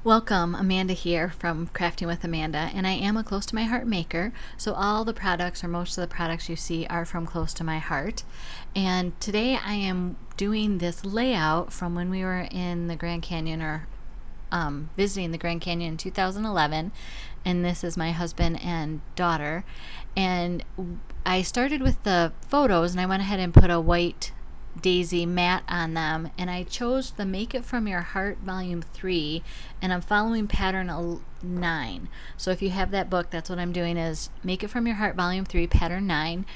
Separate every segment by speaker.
Speaker 1: Welcome, Amanda here from Crafting with Amanda, and I am a close to my heart maker, so all the products or most of the products you see are from close to my heart. And today I am doing this layout from when we were in the Grand Canyon or visiting the Grand Canyon in 2011, and this is my husband and daughter. And I started with the photos and I went ahead and put a white daisy mat on them, and I chose the Make It From Your Heart volume 3, and I'm following pattern 9. So if you have that book, that's what I'm doing, is Make It From Your Heart volume 3 pattern 9.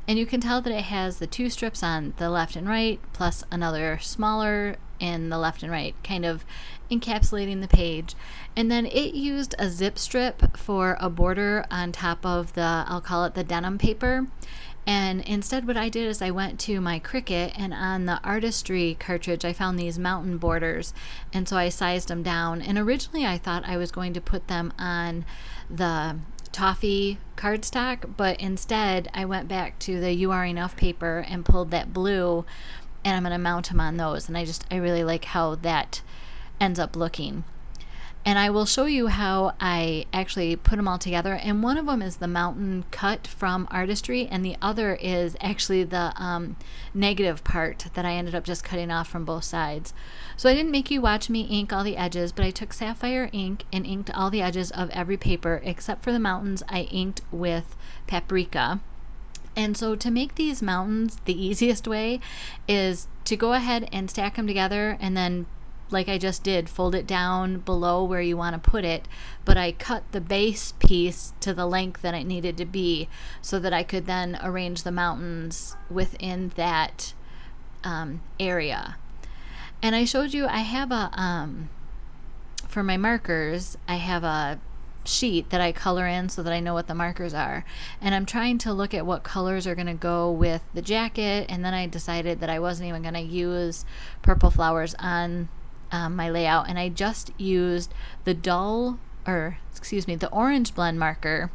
Speaker 1: And you can tell that it has the two strips on the left and right plus another smaller in the left and right, kind of encapsulating the page. And then it used a zip strip for a border on top of the, I'll call it the denim paper. And instead what I did is I went to my Cricut, and on the Artistry cartridge I found these mountain borders, and so I sized them down. And originally I thought I was going to put them on the Toffee cardstock, but instead I went back to the You Are Enough paper and pulled that blue, and I'm going to mount them on those. And I really like how that ends up looking. And I will show you how I actually put them all together. And one of them is the mountain cut from Artistry, and the other is actually the negative part that I ended up just cutting off from both sides. So I didn't make you watch me ink all the edges, but I took Sapphire ink and inked all the edges of every paper except for the mountains. I inked with Paprika. And so to make these mountains, the easiest way is to go ahead and stack them together, and then, like I just did, fold it down below where you want to put it, but I cut the base piece to the length that it needed to be so that I could then arrange the mountains within that area. And I showed you I have a, for my markers, I have a sheet that I color in so that I know what the markers are, and I'm trying to look at what colors are going to go with the jacket. And then I decided that I wasn't even going to use purple flowers on my layout, and I just used the the orange blend marker,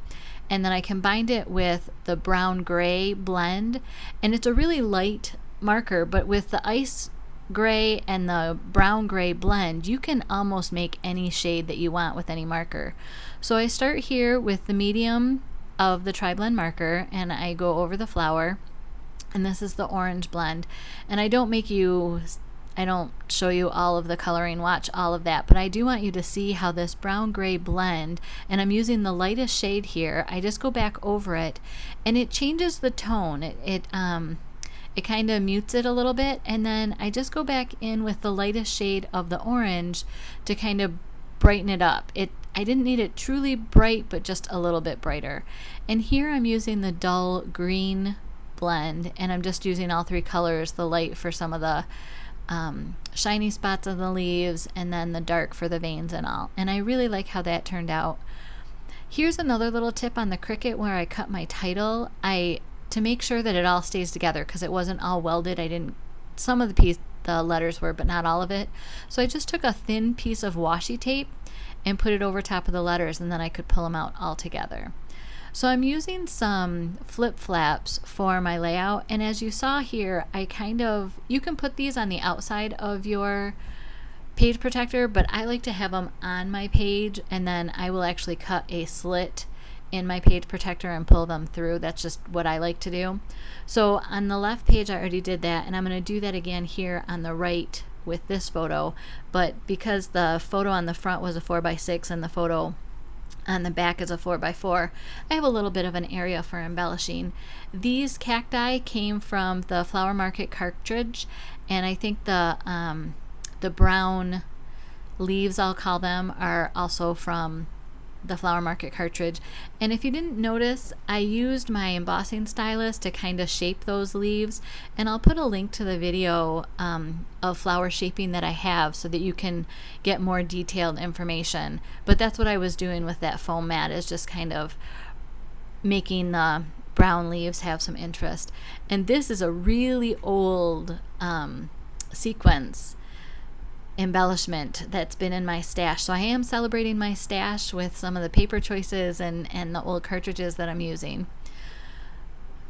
Speaker 1: and then I combined it with the brown gray blend. And it's a really light marker, but with the ice gray and the brown gray blend, you can almost make any shade that you want with any marker. So I start here with the medium of the tri-blend marker, and I go over the flower, and this is the orange blend. And I don't show you all of the coloring, watch all of that, but I do want you to see how this brown gray blend, and I'm using the lightest shade here, I just go back over it and it changes the tone. It kind of mutes it a little bit, and then I just go back in with the lightest shade of the orange to kind of brighten it up. I didn't need it truly bright, but just a little bit brighter. And here I'm using the dull green blend, and I'm just using all three colors, the light for some of the shiny spots on the leaves, and then the dark for the veins and all. And I really like how that turned out. Here's another little tip on the Cricut where I cut my title. To make sure that it all stays together, because it wasn't all welded, some of the letters were, but not all of it. So I just took a thin piece of washi tape and put it over top of the letters, and then I could pull them out all together. So I'm using some flip flaps for my layout, and as you saw here, you can put these on the outside of your page protector, but I like to have them on my page, and then I will actually cut a slit in my page protector and pull them through. That's just what I like to do. So on the left page I already did that, and I'm going to do that again here on the right with this photo, but because the photo on the front was a 4x6 and the photo on the back is a 4x4, I have a little bit of an area for embellishing. These cacti came from the Flower Market cartridge, and I think the brown leaves, I'll call them, are also from the Flower Market cartridge. And if you didn't notice, I used my embossing stylus to kind of shape those leaves, and I'll put a link to the video of flower shaping that I have so that you can get more detailed information. But that's what I was doing with that foam mat, is just kind of making the brown leaves have some interest. And this is a really old sequence embellishment that's been in my stash. So I am celebrating my stash with some of the paper choices and the old cartridges that I'm using.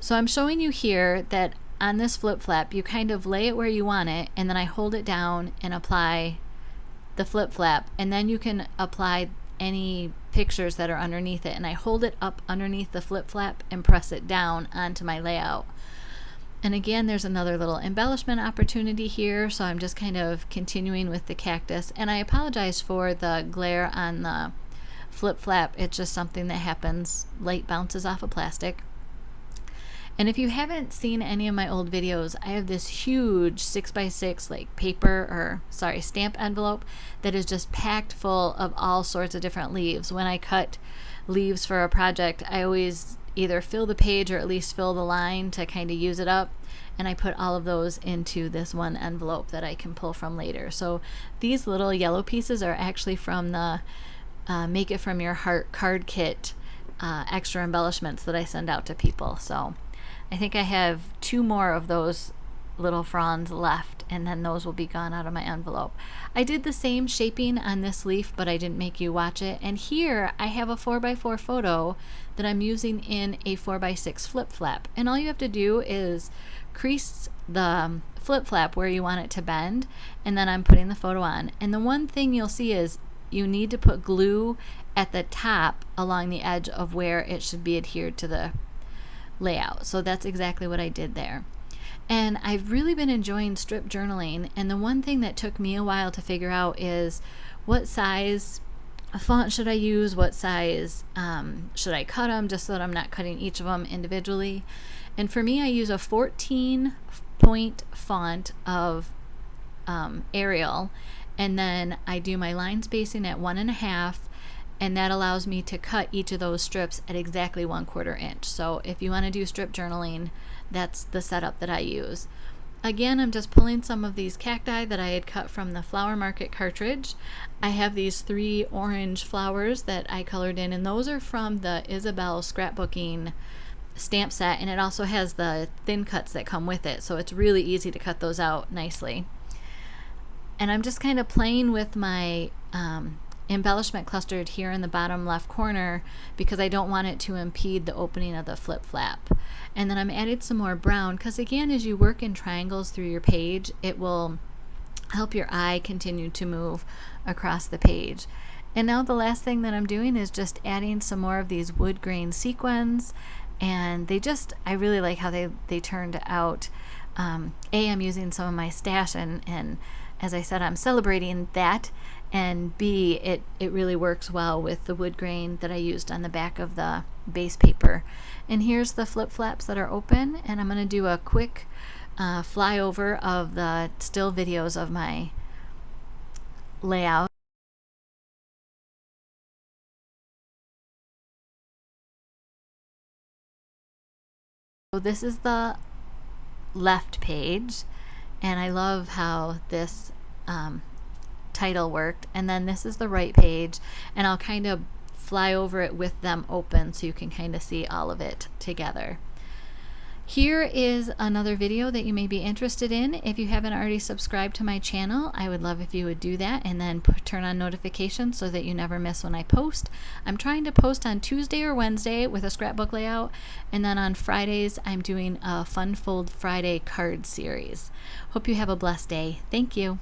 Speaker 1: So I'm showing you here that on this flip flap you kind of lay it where you want it, and then I hold it down and apply the flip flap, and then you can apply any pictures that are underneath it. And I hold it up underneath the flip flap and press it down onto my layout. And again, there's another little embellishment opportunity here, so I'm just kind of continuing with the cactus. And I apologize for the glare on the flip flap. It's just something that happens. Light bounces off of plastic. And if you haven't seen any of my old videos, I have this huge 6x6 like stamp envelope that is just packed full of all sorts of different leaves. When I cut leaves for a project, I always either fill the page or at least fill the line to kind of use it up. And I put all of those into this one envelope that I can pull from later. So these little yellow pieces are actually from the Make It From Your Heart card kit extra embellishments that I send out to people. So I think I have 2 more of those little fronds left, and then those will be gone out of my envelope. I did the same shaping on this leaf, but I didn't make you watch it. And here I have a 4x4 photo that I'm using in a 4x6 flip flap. And all you have to do is crease the flip flap where you want it to bend, and then I'm putting the photo on. And the one thing you'll see is you need to put glue at the top along the edge of where it should be adhered to the layout. So that's exactly what I did there. And I've really been enjoying strip journaling, and the one thing that took me a while to figure out is what size font should I use, what size should I cut them, just so that I'm not cutting each of them individually. And for me, I use a 14 point font of Arial, and then I do my line spacing at 1.5, and that allows me to cut each of those strips at exactly 1/4 inch. So if you want to do strip journaling, that's the setup that I use. Again, I'm just pulling some of these cacti that I had cut from the Flower Market cartridge. I have these 3 orange flowers that I colored in, and those are from the Isabella Scrapbooking stamp set, and it also has the thin cuts that come with it, so it's really easy to cut those out nicely. And I'm just kind of playing with my embellishment clustered here in the bottom left corner because I don't want it to impede the opening of the flip flap. And then I'm adding some more brown because, again, as you work in triangles through your page, it will help your eye continue to move across the page. And now the last thing that I'm doing is just adding some more of these wood grain sequins, and I really like how they turned out. I'm using some of my stash, and as I said, I'm celebrating that, and B, it really works well with the wood grain that I used on the back of the base paper. And here's the flip flaps that are open, and I'm going to do a quick flyover of the still videos of my layout. So this is the left page, and I love how this title worked. And then this is the right page, and I'll kind of fly over it with them open so you can kind of see all of it together. Here is another video that you may be interested in. If you haven't already subscribed to my channel, I would love if you would do that, and then turn on notifications so that you never miss when I post. I'm trying to post on Tuesday or Wednesday with a scrapbook layout, and then on Fridays I'm doing a Fun Fold Friday card series. Hope you have a blessed day. Thank you.